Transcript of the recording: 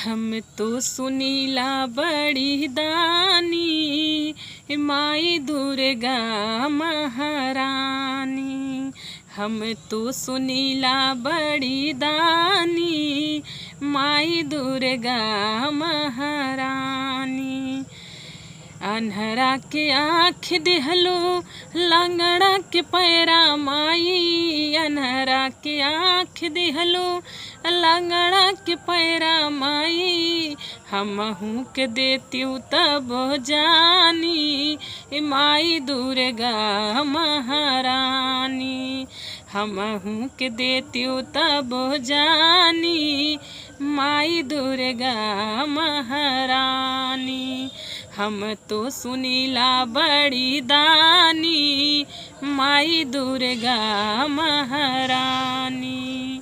हम तो सुनीला बड़ी दानी, माई दुर्गा महारानी। हम तो सुनीला बड़ी दानी, माई दुर्गा महारानी। अन्हरा के आँख दिहलो, लंगड़ा के पैरा माई। अन्हरा के आँख दिहलो, लंगड़ा के पैरा माई। हमहू के देत्यू तब जानी, माई दुर्गा महारानी। हमहू के देत्यू तब जानी, माई दुर्गा महारानी। हम तो सुनीला बड़ी दानी, माई दुर्गा महारानी।